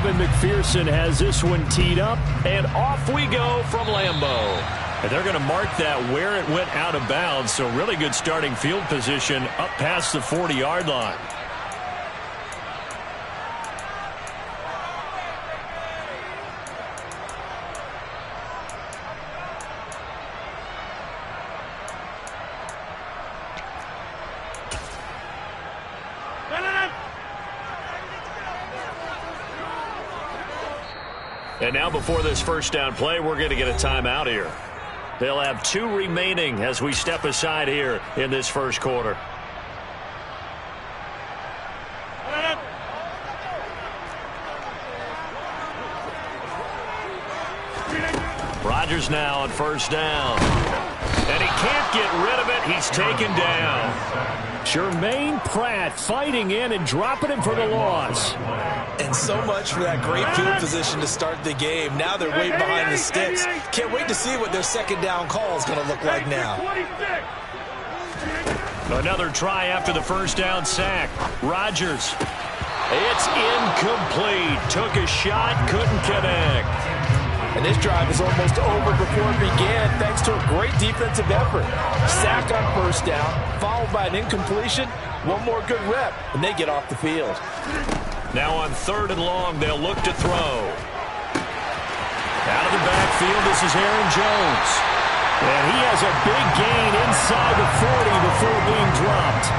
Evan McPherson has this one teed up, and off we go from Lambeau. And they're going to mark that where it went out of bounds, so really good starting field position up past the 40-yard line. And now before this first down play, we're going to get a timeout here. They'll have 2 remaining as we step aside here in this first quarter. Rodgers now on first down. And he can't get rid of it. He's taken down. Jermaine Pratt fighting in and dropping him for the loss. And so much for that great field position to start the game. Now they're way behind the sticks. Can't wait to see what their second down call is going to look like now. Another try after the first down sack. Rodgers. It's incomplete. Took a shot, couldn't connect. And this drive is almost over before it began thanks to a great defensive effort. Sack on first down, followed by an incompletion. One more good rep, and they get off the field. Now on 3rd and long, they'll look to throw. Out of the backfield, this is Aaron Jones. And he has a big gain inside the 40 before being dropped.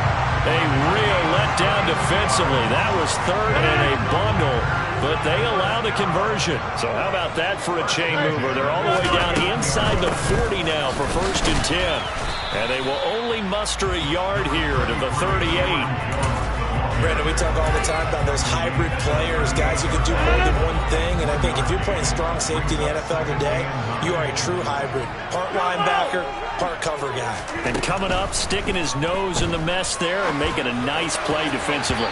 A real letdown defensively. That was 3rd and a bundle, but they allow the conversion. So how about that for a chain mover? They're all the way down inside the 40 now for 1st and 10. And they will only muster a yard here to the 38. Brandon, we talk all the time about those hybrid players, guys who can do more than one thing. And I think if you're playing strong safety in the NFL today, you are a true hybrid. Part linebacker, part cover guy. And coming up, sticking his nose in the mess there and making a nice play defensively.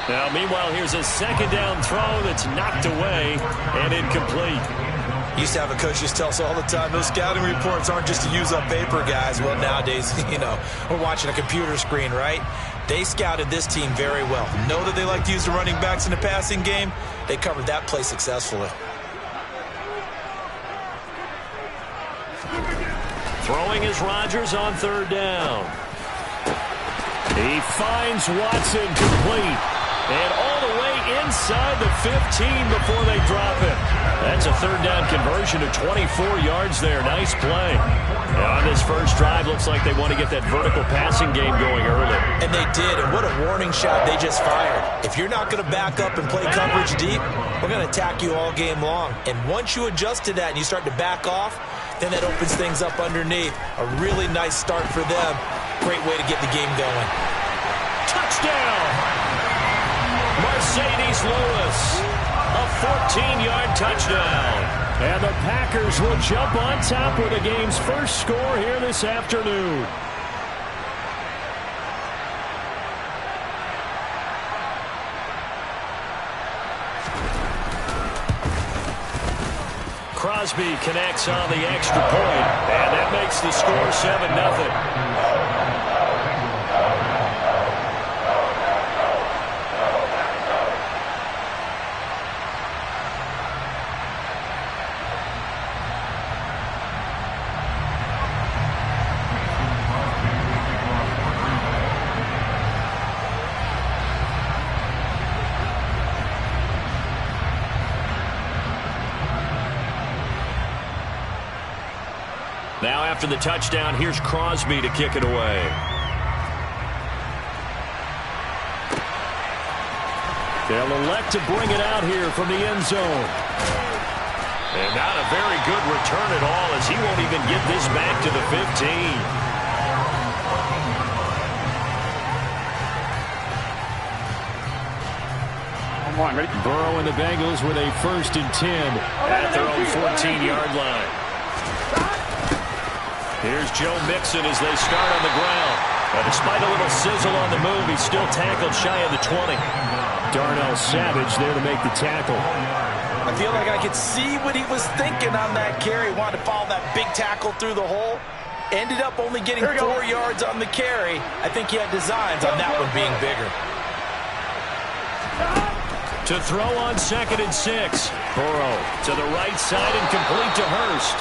Now, meanwhile, here's a second down throw that's knocked away and incomplete. Used to have a coach used to tell us all the time, those scouting reports aren't just to use up paper, guys. Well, nowadays, we're watching a computer screen, right? They scouted this team very well. Know that they like to use the running backs in the passing game. They covered that play successfully. Throwing is Rodgers on 3rd down. He finds Watson complete. And all the way inside the 15 before they drop it. That's a 3rd down conversion of 24 yards there. Nice play. On this first drive, looks like they want to get that vertical passing game going early. And they did, and what a warning shot they just fired. If you're not going to back up and play coverage deep, we're going to attack you all game long. And once you adjust to that and you start to back off, then that opens things up underneath. A really nice start for them. Great way to get the game going. Touchdown! Mercedes Lewis, a 14-yard touchdown. And the Packers will jump on top with the game's first score here this afternoon. Crosby connects on the extra point, and that makes the score 7-0. Now after the touchdown, here's Crosby to kick it away. They'll elect to bring it out here from the end zone. And not a very good return at all, as he won't even get this back to the 15. Burrow and the Bengals with a 1st and 10 at their own 14-yard line. Here's Joe Mixon as they start on the ground. But despite a little sizzle on the move, he's still tackled shy of the 20. Darnell Savage there to make the tackle. I feel like I could see what he was thinking on that carry. Wanted to follow that big tackle through the hole. Ended up only getting 4 yards on the carry. I think he had designs on that one being bigger. To throw on 2nd and 6. Burrow to the right side and complete to Hurst.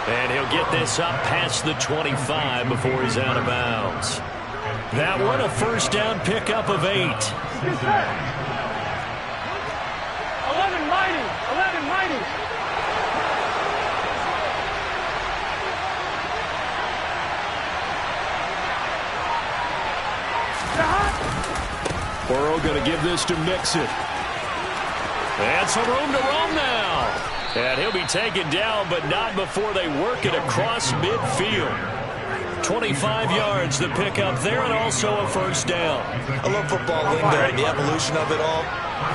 And he'll get this up past the 25 before he's out of bounds. That one a first down pickup of 8. 11 mighty. 11 mighty. Burrow going to give this to Mixon. And some room to roam now. And he'll be taken down, but not before they work it across midfield. 25 yards the pickup there, and also a first down. I love football lingo and the evolution of it all.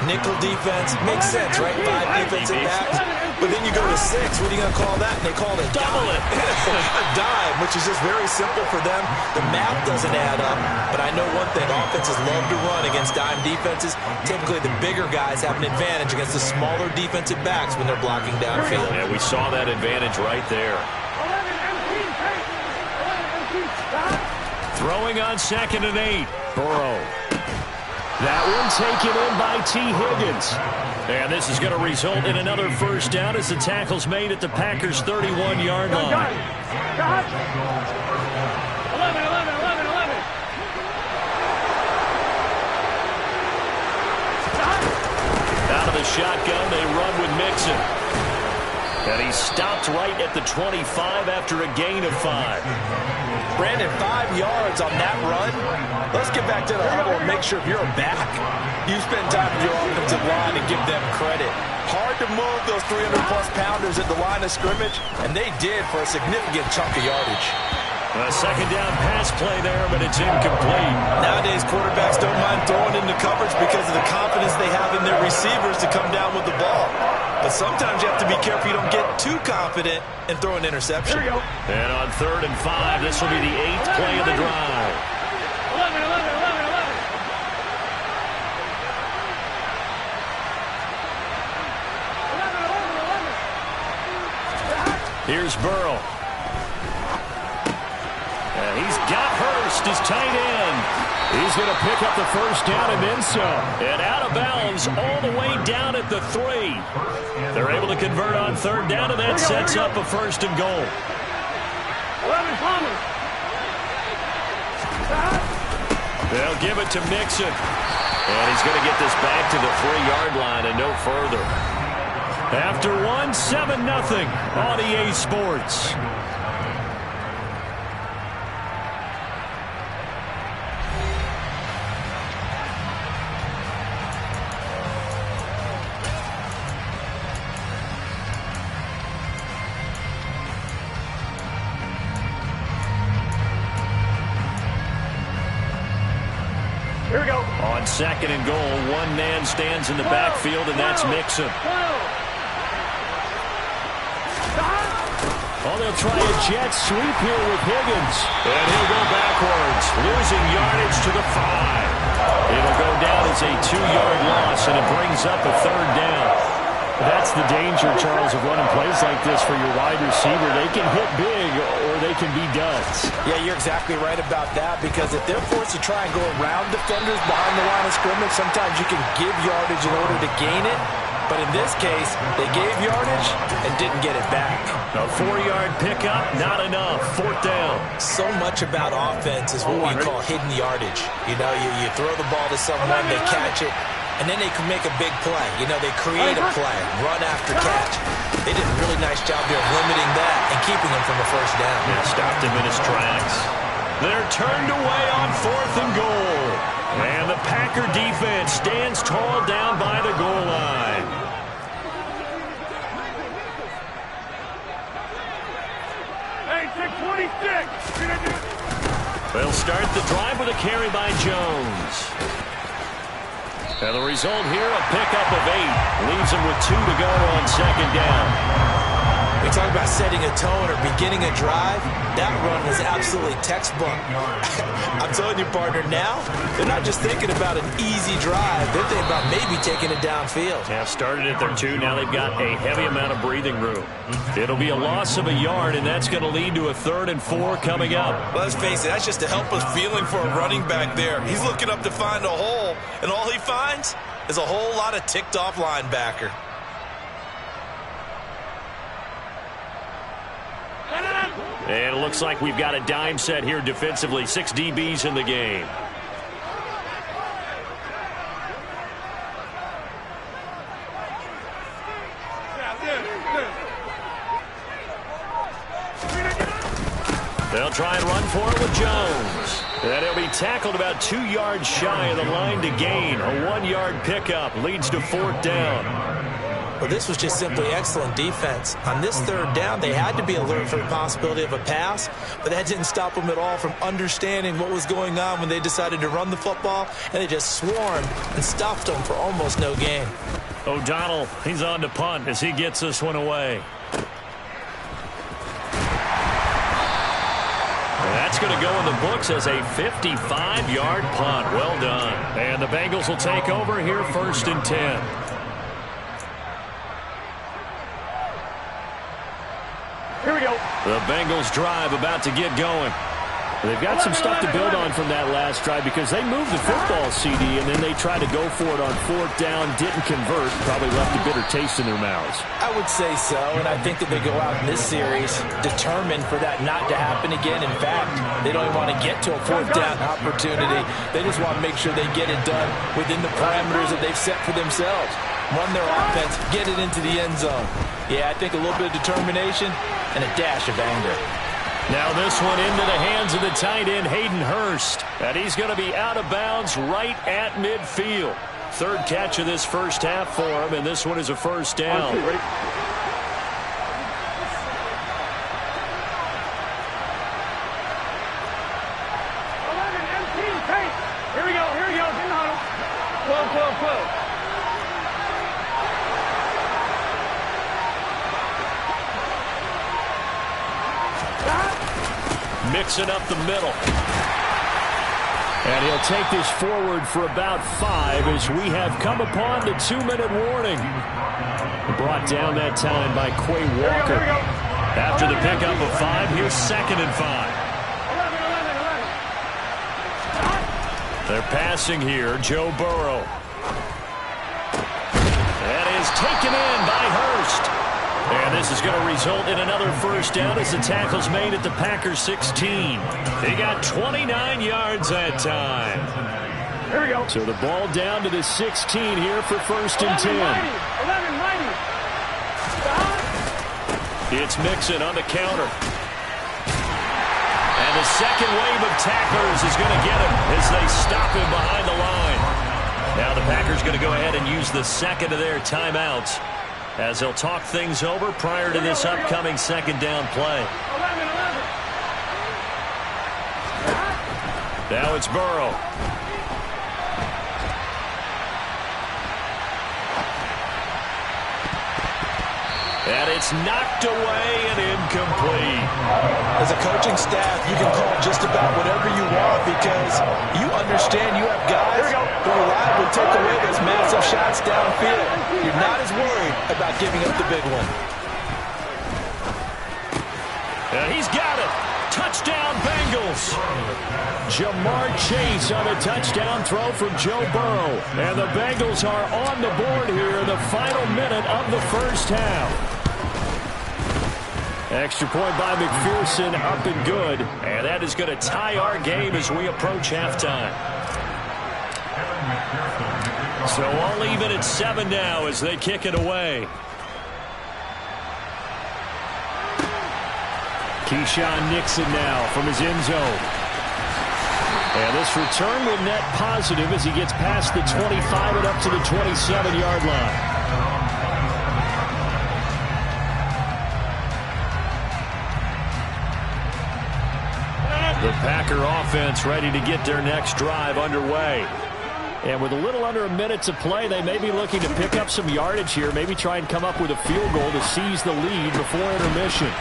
Nickel defense makes sense, right? 5 defensive backs. But then you go to 6. What are you going to call that? And they call it double it. A dime, which is just very simple for them. The math doesn't add up. But I know one thing. Offenses love to run against dime defenses. Typically, the bigger guys have an advantage against the smaller defensive backs when they're blocking downfield. Yeah, we saw that advantage right there. Throwing on 2nd and 8. Burrow. That one taken in by T. Higgins. And this is going to result in another first down as the tackle's made at the Packers' 31-yard line. 11, 11, 11. Out of the shotgun, they run with Mixon. And he stopped right at the 25 after a gain of 5. Brandon, 5 yards on that run. Let's get back to the huddle and make sure if you're a back, you spend time with your offensive line and give them credit. Hard to move those 300-plus pounders at the line of scrimmage, and they did for a significant chunk of yardage. A second down pass play there, but it's incomplete. Nowadays, quarterbacks don't mind throwing into coverage because of the confidence they have in their receivers to come down with the ball. But sometimes you have to be careful you don't get too confident and throw an interception. Here we go. And on 3rd and 5, this will be the 8th play of the drive. 11, 11, 11, 11. Here's Burrow. And he's got Hurst, his tight end. He's going to pick up the first down and then some. And out of bounds all the way down at the 3. They're able to convert on 3rd down, and that sets up a 1st and goal. 11 Thomas. They'll give it to Mixon. And he's going to get this back to the 3-yard line and no further. After 1, 7-0 on EA Sports. Here we go. On 2nd and goal, one man stands in the backfield, and that's Mixon. Oh, they'll try a jet sweep here with Higgins. And he'll go backwards, losing yardage to the 5. It'll go down as a 2-yard loss, and it brings up a 3rd down. That's the danger, Charles, of running plays like this for your wide receiver. They can hit big or they can be duds. Yeah, you're exactly right about that, because if they're forced to try and go around defenders behind the line of scrimmage, sometimes you can give yardage in order to gain it. But in this case, they gave yardage and didn't get it back. A 4-yard pickup, not enough. 4th down. So much about offense is what we call hidden yardage. You know, you throw the ball to someone, they catch it, and then they can make a big play. You know, they create a play, run after catch. They did a really nice job there of limiting that and keeping him from a first down. Yeah, stopped him in his tracks. They're turned away on 4th and goal. And the Packer defense stands tall down by the goal line. Hey, 626. They'll start the drive with a carry by Jones. And the result here, a pickup of 8. Leaves him with 2 to go on 2nd down. We talk about setting a tone or beginning a drive. That run was absolutely textbook. I'm telling you, partner, now they're not just thinking about an easy drive. They're thinking about maybe taking it downfield. Yeah, started at their 2. Now they've got a heavy amount of breathing room. It'll be a loss of a yard, and that's going to lead to a 3rd and 4 coming up. Let's face it, that's just a helpless feeling for a running back there. He's looking up to find a hole, and all he finds is a whole lot of ticked-off linebacker. And it looks like we've got a dime set here defensively. 6 DBs in the game. They'll try and run for it with Jones. And he'll be tackled about 2 yards shy of the line to gain. A 1-yard pickup leads to 4th down. Well, this was just simply excellent defense. On this 3rd down, they had to be alert for the possibility of a pass, but that didn't stop them at all from understanding what was going on when they decided to run the football, and they just swarmed and stuffed them for almost no gain. O'Donnell, he's on to punt as he gets this one away. That's going to go in the books as a 55-yard punt. Well done. And the Bengals will take over here 1st and 10. Here we go. The Bengals drive about to get going. They've got some stuff to build on from that last drive because they moved the football, CD, and then they tried to go for it on 4th down, didn't convert, probably left a bitter taste in their mouths. I would say so, and I think that they go out in this series determined for that not to happen again. In fact, they don't even want to get to a 4th down opportunity. They just want to make sure they get it done within the parameters that they've set for themselves. Run their offense, get it into the end zone. Yeah, I think a little bit of determination and a dash of anger. Now this one into the hands of the tight end, Hayden Hurst. And he's going to be out of bounds right at midfield. 3rd catch of this first half for him, and this one is a 1st down. Ready? 11, 18, pace. Here we go, in the huddle. 12, 12, 12. Mixing up the middle. And he'll take this forward for about 5 as we have come upon the 2-minute warning. Brought down that time by Quay Walker. After the pickup of 5, here's 2nd and 5. 11. They're passing here, Joe Burrow. That is taken in by Hurst. And this is going to result in another 1st down as the tackle's made at the Packers 16. They got 29 yards that time. Here we go. So the ball down to the 16 here for 1st and 10. 11, It's Mixon on the counter. And the second wave of tacklers is going to get him as they stop him behind the line. Now the Packers going to go ahead and use the second of their timeouts as they'll talk things over prior to this upcoming 2nd down play. 11. Now it's Burrow. And it's knocked away and incomplete. As a coaching staff, you can call just about whatever you want because you understand you have guys who reliably take away those massive shots downfield. You're not as worried about giving up the big one. And he's got it. Touchdown, Bengals. Jamar Chase on a touchdown throw from Joe Burrow. And the Bengals are on the board here in the final minute of the first half. Extra point by McPherson, up and good. And that is going to tie our game as we approach halftime. So all even at 7 now as they kick it away. Keyshawn Nixon now from his end zone. And this return will net positive as he gets past the 25 and up to the 27-yard line. The Packer offense ready to get their next drive underway. And with a little under a minute to play, they may be looking to pick up some yardage here, maybe try and come up with a field goal to seize the lead before intermission.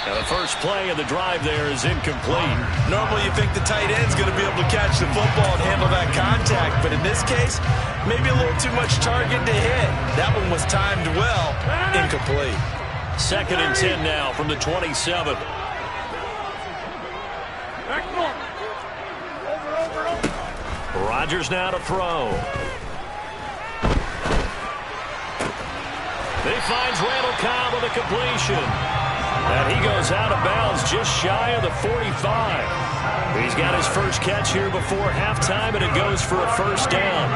Now the first play of the drive there is incomplete. Normally you think the tight end's going to be able to catch the football and handle that contact, but in this case, maybe a little too much target to hit. That one was timed well. Incomplete. 2nd and 10 now from the 27. Rodgers now to throw. He finds Randall Cobb with a completion. And he goes out of bounds just shy of the 45. He's got his first catch here before halftime, and it goes for a first down.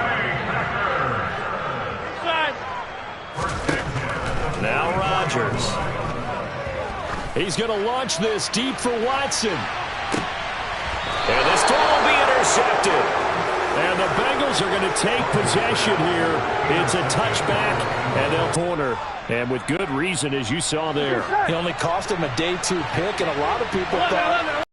Now Rodgers. He's going to launch this deep for Watson. And this throw will be intercepted. And the Bengals are going to take possession here. It's a touchback, and they'll corner. And with good reason, as you saw there. It only cost him a day 2 pick, and a lot of people thought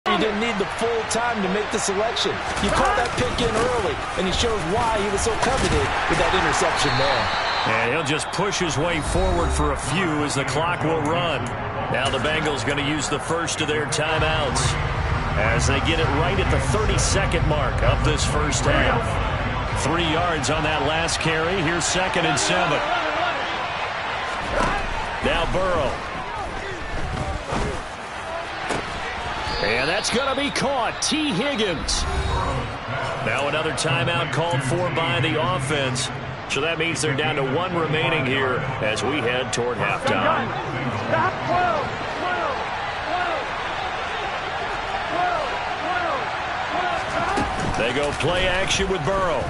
he didn't need the full time to make the selection. You caught that pick in early, and he shows why he was so coveted with that interception there. And he'll just push his way forward for a few as the clock will run. Now the Bengals going to use the first of their timeouts as they get it right at the 32nd mark of this first half. 3 yards on that last carry. Here's 2nd and 7. Now Burrow. And that's going to be caught. T. Higgins. Now another timeout called for by the offense. So that means they're down to 1 remaining here as we head toward halftime. They go play action with Burrow.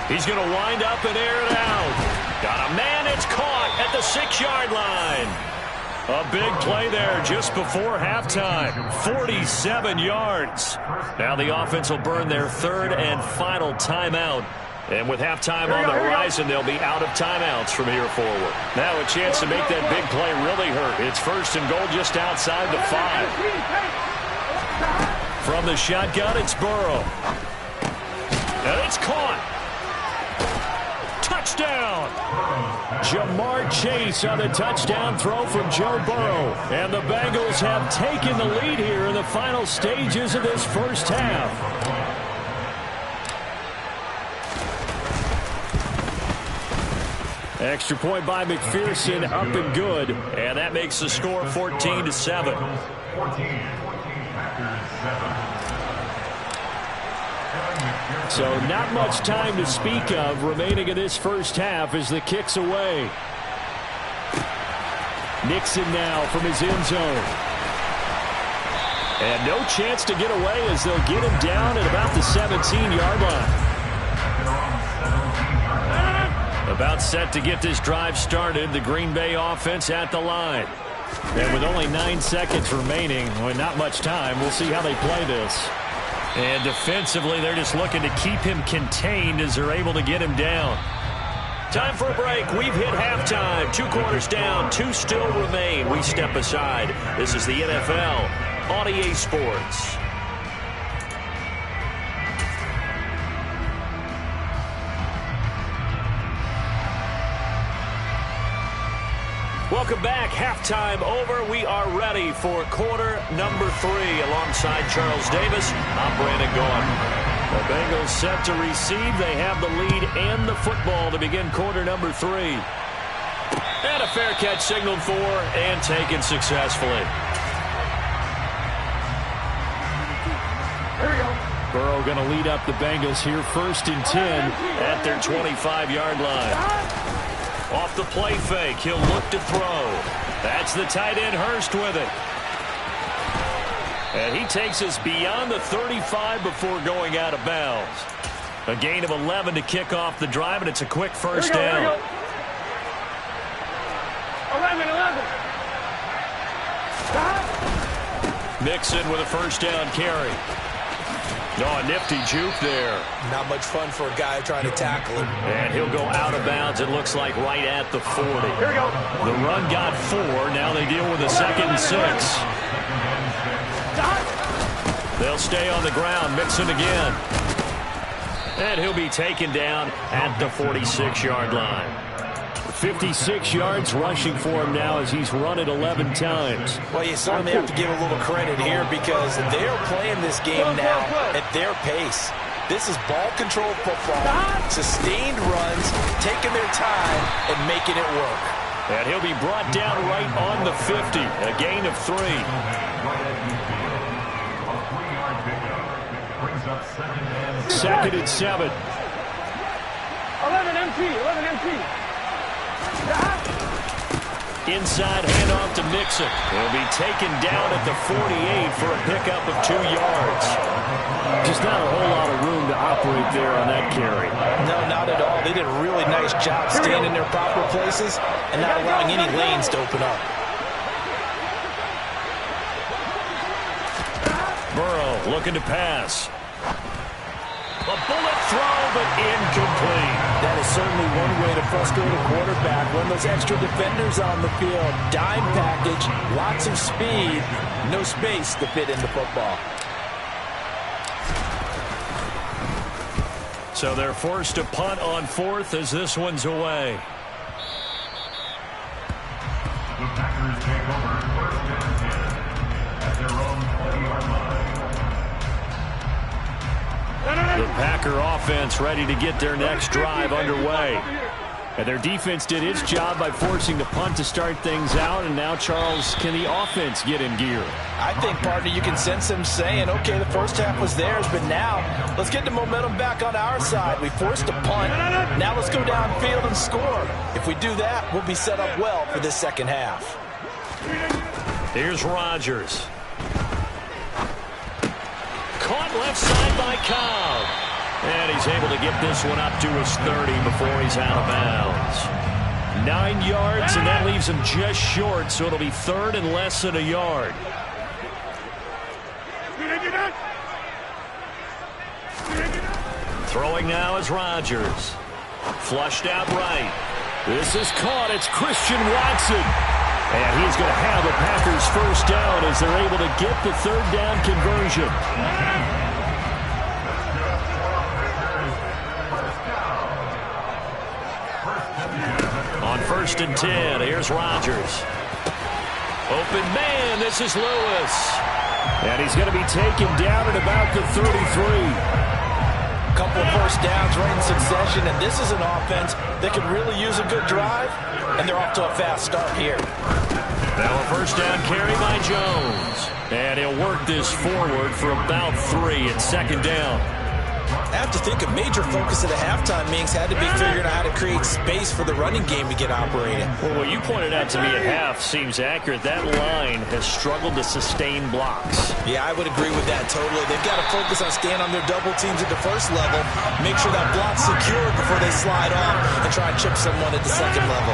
He's going to wind up and air it out. Got a man, it's caught at the 6-yard line. A big play there just before halftime. 47 yards. Now the offense will burn their 3rd and final timeout. And with halftime on the horizon, they'll be out of timeouts from here forward. Now a chance to make that big play really hurt. It's 1st and goal just outside the 5. From the shotgun, it's Burrow. And it's caught. Touchdown. Jamar Chase on the touchdown throw from Joe Burrow. And the Bengals have taken the lead here in the final stages of this first half. Extra point by McPherson, up and good. And that makes the score 14-7. So not much time to speak of remaining in this first half as the kick's away. Nixon now from his end zone. And no chance to get away as they'll get him down at about the 17-yard line. About set to get this drive started, the Green Bay offense at the line. And with only 9 seconds remaining, with not much time, we'll see how they play this. And defensively, they're just looking to keep him contained as they're able to get him down. Time for a break. We've hit halftime. 2 quarters down, 2 still remain. We step aside. This is the NFL on EA Sports. Welcome back. Halftime over. We are ready for quarter number 3. Alongside Charles Davis, I'm Brandon Gaudin. The Bengals set to receive. They have the lead and the football to begin quarter number 3. And a fair catch signaled for and taken successfully. Here we go. Burrow going to lead up the Bengals here 1st and 10 at their 25-yard line. Off the play fake, he'll look to throw. That's the tight end Hurst with it. And he takes us beyond the 35 before going out of bounds. A gain of 11 to kick off the drive, and it's a quick first down. 11. Mixon with a first down carry. Oh, a nifty juke there. Not much fun for a guy trying to tackle him. And he'll go out of bounds, it looks like, right at the 40. Here we go. The run got 4. Now they deal with a 2nd and 6. They'll stay on the ground. Mixon again. And he'll be taken down at the 46-yard line. 56 yards rushing for him now as he's run it 11 times. Well, you certainly have to give a little credit here because they're playing this game now at their pace. This is ball control football, sustained runs, taking their time and making it work. And he'll be brought down right on the 50, a gain of 3. 2nd and 7. Inside handoff to Mixon. He'll be taken down at the 48 for a pickup of 2 yards. Just not a whole lot of room to operate there on that carry. No, not at all. They did a really nice job staying in their proper places and not allowing any lanes to open up. Burrow looking to pass. A bullet throw, but incomplete. That is certainly one way to frustrate a quarterback. Run those extra defenders on the field. Dime package, lots of speed, no space to fit in the football. So they're forced to punt on 4th as this one's away. The Packers take over 1st and 10 at their own 20-yard line. The Packer offense ready to get their next drive underway. And their defense did its job by forcing the punt to start things out. And now, Charles, can the offense get in gear? I think, partner, you can sense them saying, okay, the first half was theirs, but now let's get the momentum back on our side. We forced a punt. Now let's go downfield and score. If we do that, we'll be set up well for this second half. Here's Rodgers. Caught left side by Cobb. And he's able to get this one up to his 30 before he's out of bounds. 9 yards, and that leaves him just short, so it'll be 3rd and less than a yard. Throwing now is Rodgers. Flushed out right. This is caught. It's Christian Watson. And he's going to have the Packers first down as they're able to get the 3rd down conversion. On 1st and 10, here's Rodgers. Open man, this is Lewis. And he's going to be taken down at about the 33. Couple of first downs right in succession, and this is an offense that could really use a good drive, and they're off to a fast start here. Now a first down carry by Jones. And he'll work this forward for about 3 at 2nd down. I have to think a major focus of the halftime meetings had to be figuring out how to create space for the running game to get operating. Well, what you pointed out to me at half seems accurate. That line has struggled to sustain blocks. Yeah, I would agree with that totally. They've got to focus on staying on their double teams at the first level, make sure that block's secured before they slide off and try and chip someone at the second level.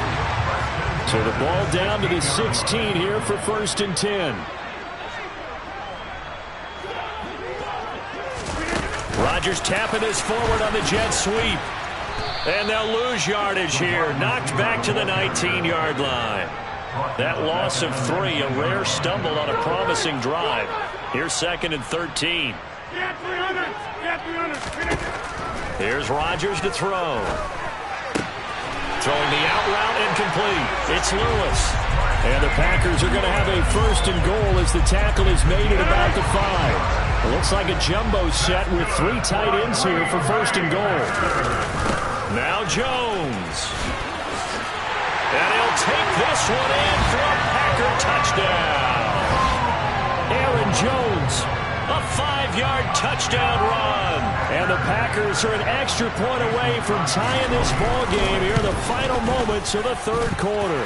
So the ball down to the 16 here for 1st and 10. Rodgers tapping his forward on the jet sweep. And they'll lose yardage here. Knocked back to the 19-yard line. That loss of 3, a rare stumble on a promising drive. Here's 2nd and 13. Here's Rodgers to throw. Throwing the out route incomplete. It's Lewis. And the Packers are going to have a 1st and goal as the tackle is made at about the 5. It looks like a jumbo set with 3 tight ends here for 1st and goal. Now Jones. And he'll take this one in for a Packer touchdown. Aaron Jones, a 5-yard touchdown run. And the Packers are an extra point away from tying this ball game here in the final moments of the 3rd quarter.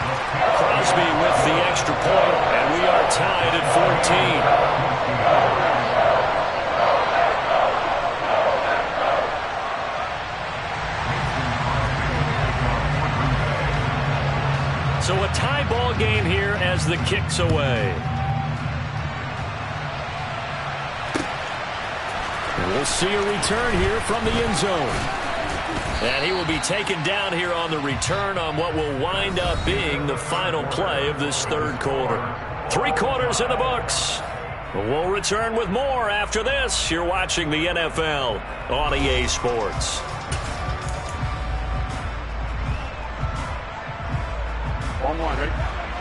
Crosby with the extra point, and we are tied at 14. So a tie ball game here as the kick's away. And we'll see a return here from the end zone. And he will be taken down here on the return on what will wind up being the final play of this 3rd quarter. 3 quarters in the books. We'll return with more after this. You're watching the NFL on EA Sports.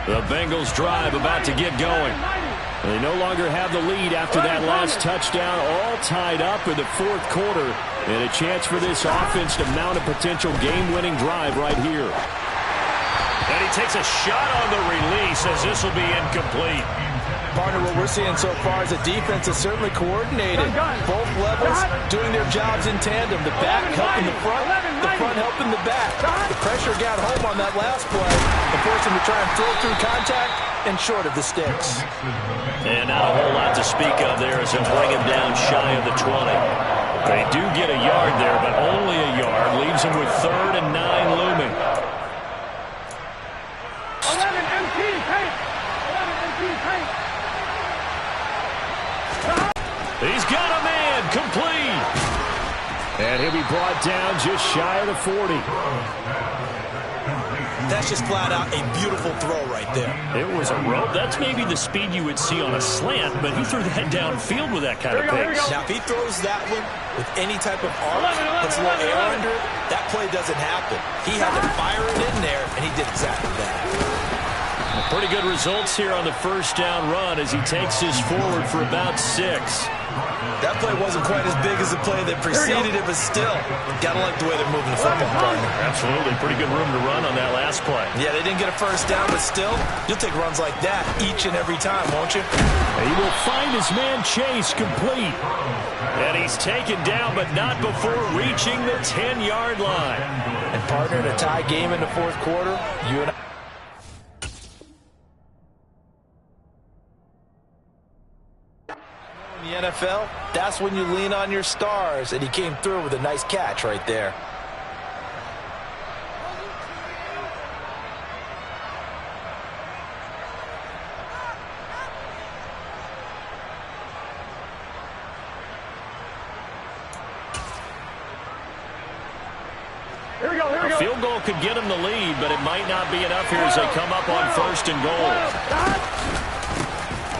The Bengals drive about to get going. They no longer have the lead after that last touchdown, all tied up in the 4th quarter. And a chance for this offense to mount a potential game-winning drive right here. And he takes a shot on the release as this will be incomplete. Partner, what we're seeing so far is a defense that's certainly coordinated. Both levels doing their jobs in tandem. The back helping the front. the front helping the back. The pressure got home on that last play and forced him to try and throw through contact and short of the sticks. And not a whole lot to speak of there as they'll bring him down shy of the 20. They do get a yard there, but only a yard. Leaves him with 3rd and 9 looming. 11 MT paint. 11 MT paint. He's got a man, complete. And he'll be brought down just shy of the 40. That's just flat out a beautiful throw right there. It was a rope. That's maybe the speed you would see on a slant, but he threw that downfield with that kind of pace. Now, if he throws that one with any type of arc, puts a little air under it, that play doesn't happen. He had to fire it in there, and he did exactly that. Pretty good results here on the first down run as he takes his forward for about 6. That play wasn't quite as big as the play that preceded it, but still, gotta like the way they're moving the football, partner. Absolutely. Pretty good room to run on that last play. Yeah, they didn't get a first down, but still, you'll take runs like that each and every time, won't you? He will find his man Chase complete. And he's taken down, but not before reaching the 10-yard line. And partner, in a tie game in the fourth quarter, you and I. In the NFL, that's when you lean on your stars, and he came through with a nice catch right there. Here we go, here we A go. field goal could get him the lead, but it might not be enough here as they come up on 1st and goal.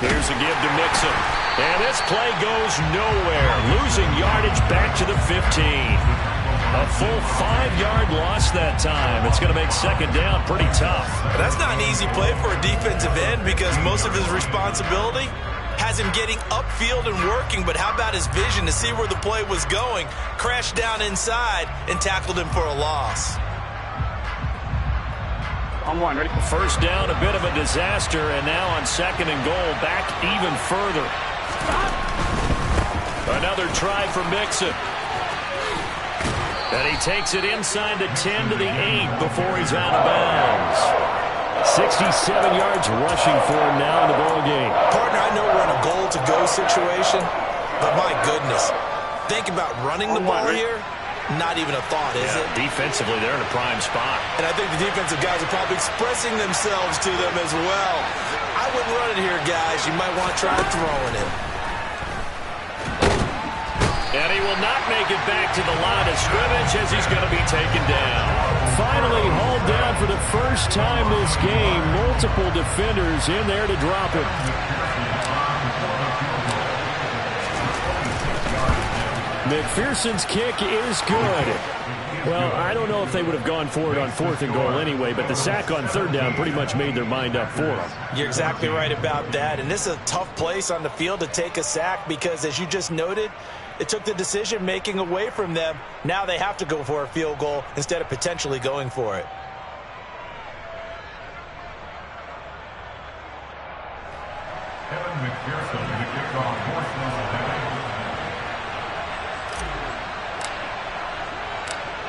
Here's a give to Mixon. And this play goes nowhere. Losing yardage back to the 15. A full 5-yard loss that time. It's going to make 2nd down pretty tough. That's not an easy play for a defensive end because most of his responsibility has him getting upfield and working, but how about his vision to see where the play was going, crashed down inside, and tackled him for a loss. On one, ready? First down, a bit of a disaster, and now on 2nd and goal, back even further. Another try for Mixon. And he takes it inside the 10 to the 8 before he's out of bounds. 67 yards rushing for him now in the ball game. Partner, I know we're in a goal-to-go situation, but my goodness, think about running the ball here. Not even a thought, is it? Defensively, they're in a prime spot. And I think the defensive guys are probably expressing themselves to them as well. I wouldn't run it here, guys. You might want to try throwing it. And he will not make it back to the line of scrimmage as he's going to be taken down. Finally hauled down for the first time this game. Multiple defenders in there to drop him. McPherson's kick is good. Well, I don't know if they would have gone for it on 4th and goal anyway, but the sack on 3rd down pretty much made their mind up for them. You're exactly right about that. And this is a tough place on the field to take a sack because, as you just noted, it took the decision-making away from them. Now they have to go for a field goal instead of potentially going for it. Kevin McPherson to kick off 4th down.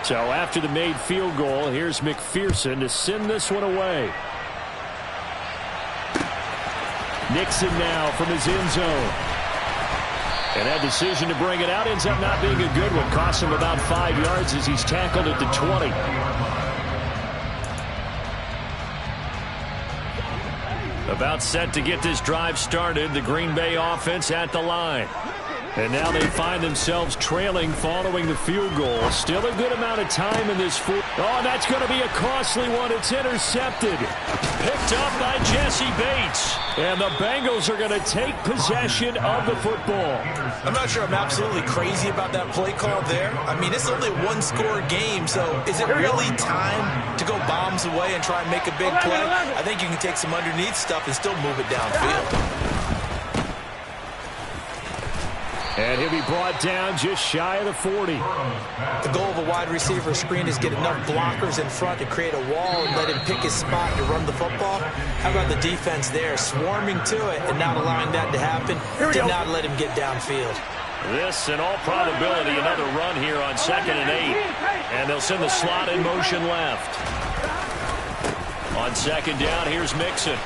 So after the made field goal, here's McPherson to send this one away. Nixon now from his end zone. And that decision to bring it out ends up not being a good one. Costs him about 5 yards as he's tackled at the 20. About set to get this drive started. The Green Bay offense at the line. And now they find themselves trailing following the field goal. Still a good amount of time in this fourth. Oh, that's going to be a costly one. It's intercepted. Picked up by Jesse Bates. And the Bengals are going to take possession of the football. I'm not sure I'm absolutely crazy about that play call there. I mean, it's only a one-score game, so is it really time to go bombs away and try and make a big play? I think you can take some underneath stuff and still move it downfield. And he'll be brought down just shy of the 40. The goal of a wide receiver screen is get enough blockers in front to create a wall and let him pick his spot to run the football. How about the defense there, swarming to it and not allowing that to happen? Did not let him get downfield. This, in all probability, another run here on 2nd and 8. And they'll send the slot in motion left. On second down, here's Mixon.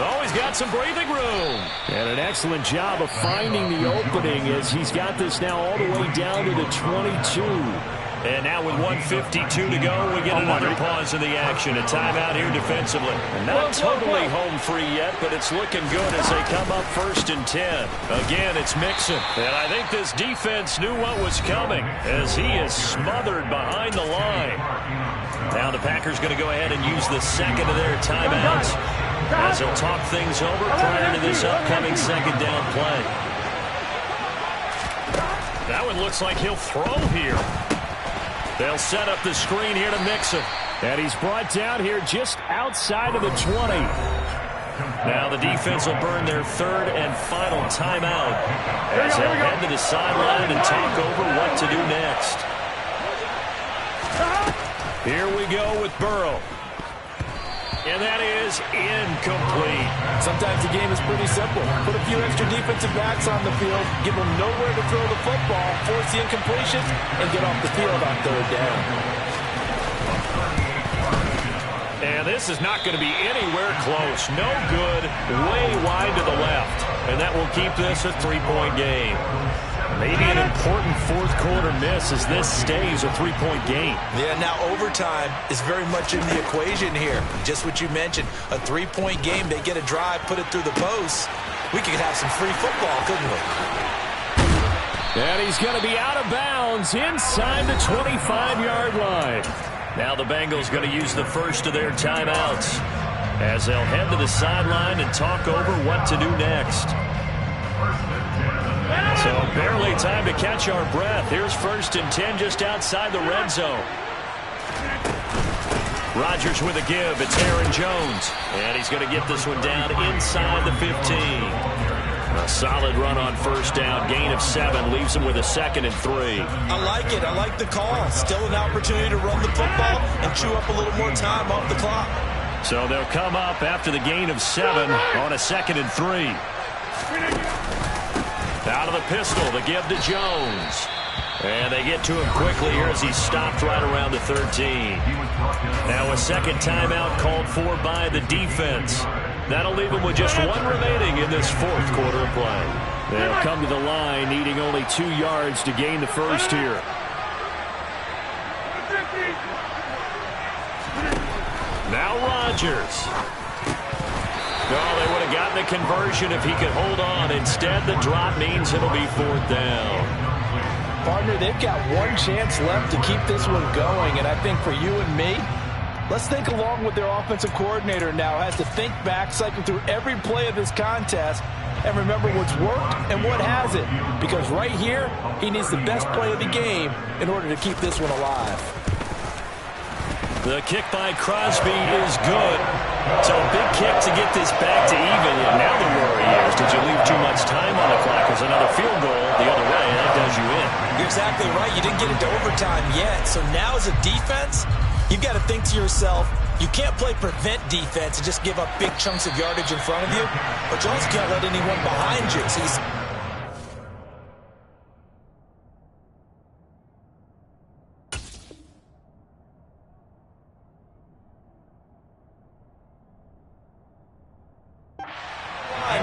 Oh, he's got some breathing room. And an excellent job of finding the opening as he's got this now all the way down to the 22. And now with 1:52 to go, we get another pause in the action. A timeout here defensively. Not totally home free yet, but it's looking good as they come up 1st and 10. Again, it's Mixon. And I think this defense knew what was coming as he is smothered behind the line. Now the Packers going to go ahead and use the second of their timeouts as they'll talk things over prior to this upcoming second down play. That one looks like he'll throw here. They'll set up the screen here to Mixon. And he's brought down here just outside of the 20. Now the defense will burn their third and final timeout as they'll head to the sideline and talk over what to do next. Here we go with Burrow. And that is incomplete. Sometimes the game is pretty simple. Put a few extra defensive backs on the field, give them nowhere to throw the football, force the incompletion, and get off the field on third down. And this is not going to be anywhere close. No good, way wide to the left. And that will keep this a 3-point game. Maybe an important fourth-quarter miss as this stays a 3-point game. Yeah, now overtime is very much in the equation here. Just what you mentioned, a 3-point game. They get a drive, put it through the posts. We could have some free football, couldn't we? And he's going to be out of bounds inside the 25-yard line. Now the Bengals going to use the first of their timeouts as they'll head to the sideline and talk over what to do next. So barely time to catch our breath. Here's 1st and 10 just outside the red zone. Rodgers with a give. It's Aaron Jones. And he's going to get this one down inside the 15. A solid run on 1st down. Gain of 7 leaves him with a 2nd and 3. I like it. I like the call. Still an opportunity to run the football and chew up a little more time off the clock. So they'll come up after the gain of 7 on a 2nd and 3. Out of the pistol, the give to Jones. And they get to him quickly here as he's stopped right around the 13. Now a second timeout called for by the defense. That'll leave him with just 1 remaining in this fourth quarter of play. They'll come to the line needing only 2 yards to gain the first here. Now Rodgers. No, they would have gotten a conversion if he could hold on. Instead, the drop means it'll be 4th down. Partner, they've got 1 chance left to keep this one going, and I think for you and me, let's think along with their offensive coordinator now. Has to think back, cycle through every play of this contest, and remember what's worked and what hasn't. Because right here, he needs the best play of the game in order to keep this one alive. The kick by Crosby is good. So a big kick to get this back to even. And now the worry is, did you leave too much time on the clock? Because another field goal the other way, and that does you in. You're exactly right. You didn't get into overtime yet. So now as a defense, you've got to think to yourself, you can't play prevent defense and just give up big chunks of yardage in front of you. But you also can't let anyone behind you. So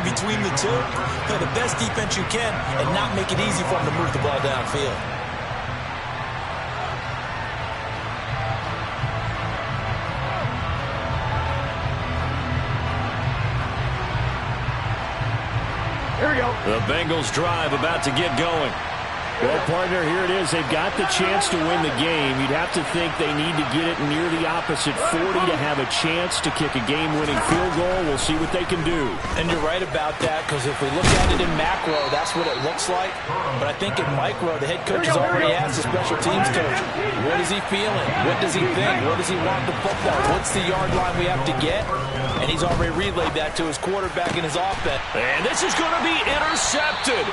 between the two, play the best defense you can and not make it easy for them to move the ball downfield. Here we go. The Bengals drive about to get going. Well, partner, here it is. They've got the chance to win the game. You'd have to think they need to get it near the opposite 40 to have a chance to kick a game-winning field goal. We'll see what they can do. And you're right about that, because if we look at it in macro, that's what it looks like. But I think in micro, the head coach has already asked the special teams coach, what is he feeling? What does he think? What does he want the football? What's the yard line we have to get? And he's already relayed that to his quarterback in his offense. And this is going to be intercepted.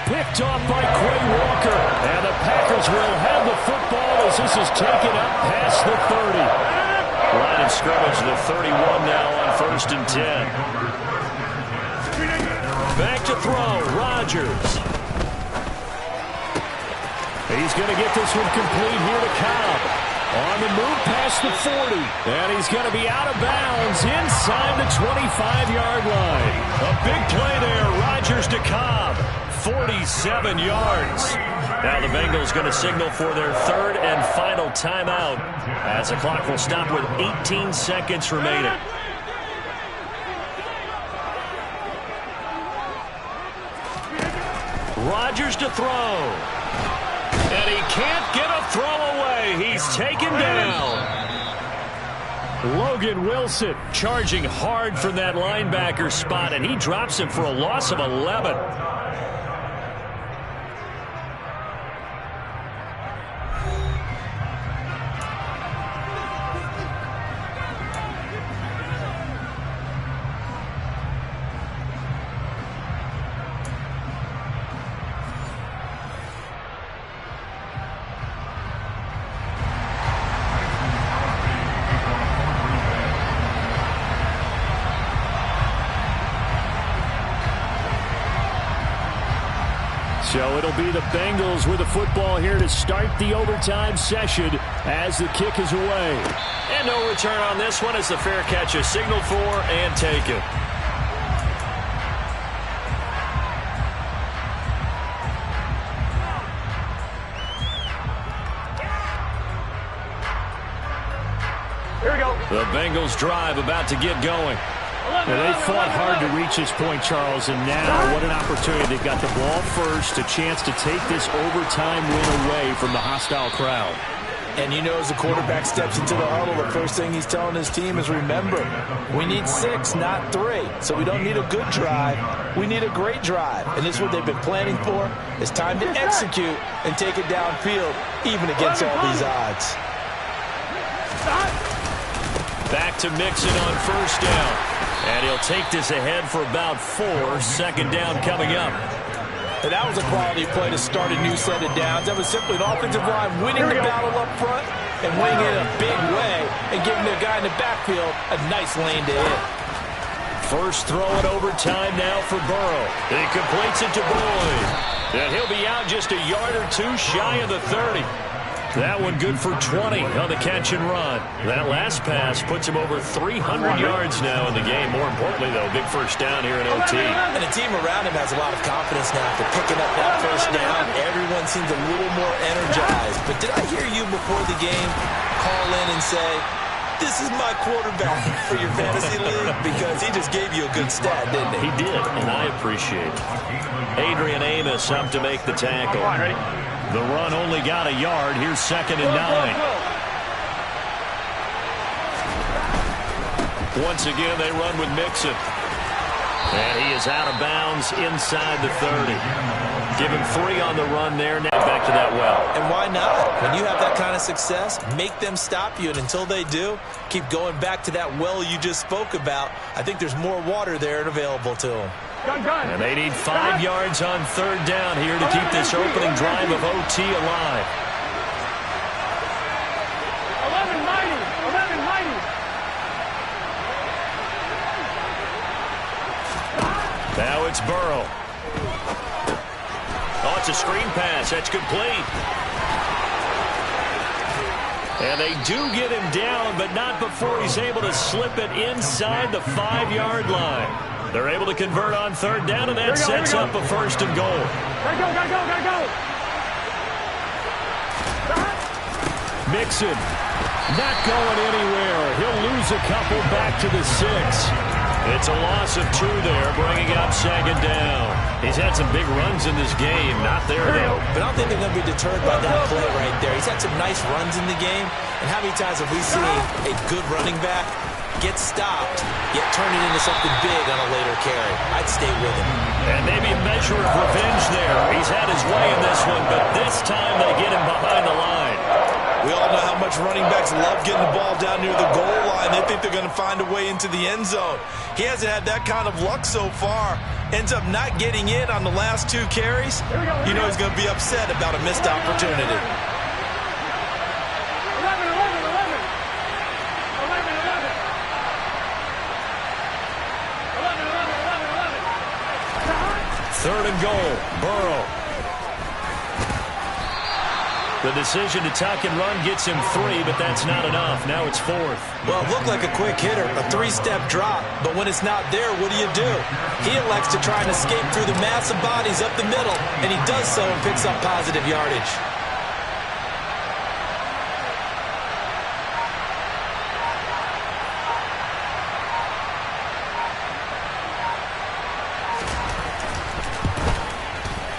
Picked off by Quay Walker. And the Packers will have the football as this is taken up past the 30. Line of scrimmage, the 31 now on 1st and 10. Back to throw, Rodgers. He's going to get this one complete here to Cobb. On the move past the 40. And he's going to be out of bounds inside the 25-yard line. A big play there. Rodgers to Cobb. 47 yards. Now the Bengals going to signal for their third and final timeout as the clock will stop with 18 seconds remaining. Rodgers to throw. And he can't get a throw away. He's taken down. Logan Wilson charging hard from that linebacker spot, and he drops him for a loss of 11. So it'll be the Bengals with the football here to start the overtime session as the kick is away. And no return on this one as the fair catch is signaled for and taken. Here we go. The Bengals drive about to get going. Now, they fought hard to reach this point, Charles, and now what an opportunity. They've got the ball first, a chance to take this overtime win away from the hostile crowd. And you know, as the quarterback steps into the huddle, the first thing he's telling his team is, remember, we need 6, not 3. So we don't need a good drive. We need a great drive. And this is what they've been planning for. It's time to execute and take it downfield, even against all these odds. Back to Mixon on first down. And he'll take this ahead for about 4. Second down coming up. And that was a quality play to start a new set of downs. That was simply an offensive line winning the battle up front and winning it in a big way and giving their guy in the backfield a nice lane to hit. First throw in overtime now for Burrow. He completes it to Boyd. And he'll be out just a yard or 2 shy of the 30. That one good for 20 on the catch and run. That last pass puts him over 300 yards now in the game. More importantly, though, big first down here in OT. And the team around him has a lot of confidence now for picking up that first down. Everyone seems a little more energized. But did I hear you before the game call in and say, this is my quarterback for your fantasy league? Because he just gave you a good stat, didn't he? He did, and I appreciate it. Adrian Amos up to make the tackle. Come on, ready? The run only got a yard. Here's 2nd and 9. Once again, they run with Mixon. And he is out of bounds inside the 30. Give him 3 on the run there. Now back to that well. And why not? When you have that kind of success, make them stop you. And until they do, keep going back to that well you just spoke about. I think there's more water there and available to them. And they need 5 yards on third down here to keep this opening drive of OT alive. 11 mighty. 11 mighty. Now it's Burrow. Oh, it's a screen pass. That's complete. And they do get him down, but not before he's able to slip it inside the 5-yard line. They're able to convert on third down, and that sets up a 1st and goal. Gotta go, gotta go, gotta go. Mixon not going anywhere. He'll lose a couple back to the 6. It's a loss of 2 there, bringing up 2nd down. He's had some big runs in this game. Not there, though. But I don't think they're going to be deterred by that play right there. He's had some nice runs in the game. And how many times have we seen a good running back get stopped, yet turn it into something big on a later carry? I'd stay with him. And maybe a measure of revenge there. He's had his way in this one, but this time they get him behind the line. We all know how much running backs love getting the ball down near the goal line. They think they're going to find a way into the end zone. He hasn't had that kind of luck so far. Ends up not getting in on the last 2 carries. You know he's going to be upset about a missed opportunity. 11. 3rd and goal. Burrow. The decision to tuck and run gets him 3, but that's not enough. Now it's 4th. Well, it looked like a quick hitter, a 3-step drop, but when it's not there, what do? He elects to try and escape through the massive bodies up the middle, and he does so and picks up positive yardage.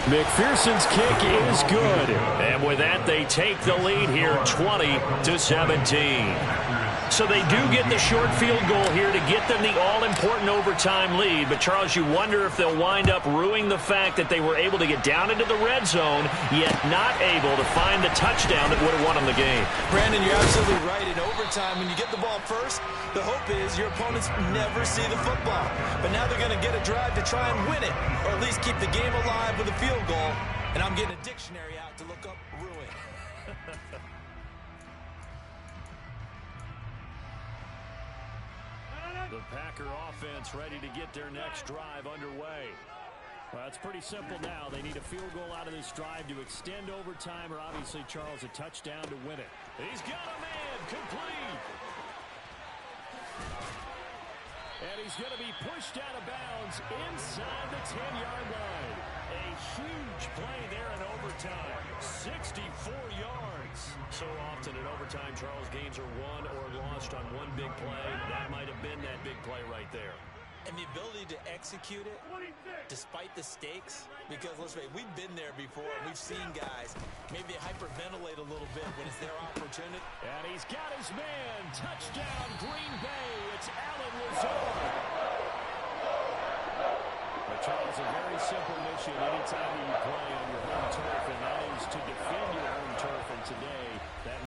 McPherson's kick is good. And with that, they take the lead here 20-17. So they do get the short field goal here to get them the all-important overtime lead. But, Charles, you wonder if they'll wind up ruining the fact that they were able to get down into the red zone, yet not able to find the touchdown that would have won them the game. Brandon, you're absolutely right. In overtime, when you get the ball first, the hope is your opponents never see the football. But now they're going to get a drive to try and win it, or at least keep the game alive with a field goal. And I'm getting a dictionary out to look up ruin. The Packer offense ready to get their next drive underway. Well, it's pretty simple now. They need a field goal out of this drive to extend overtime, or obviously, Charles, a touchdown to win it. He's got a man, complete. And he's going to be pushed out of bounds inside the 10-yard line. A huge play there in overtime. 64 yards. So often in overtime, Charles, games are won or lost on one big play. That might have been that big play right there. And the ability to execute it despite the stakes, because let's face it, we've been there before. We've seen guys maybe hyperventilate a little bit when it's their opportunity. And he's got his man. Touchdown, Green Bay. It's Allen Lazard. But Charles, a very simple mission anytime you play on your home turf, and that is to defend your home turf. And today, that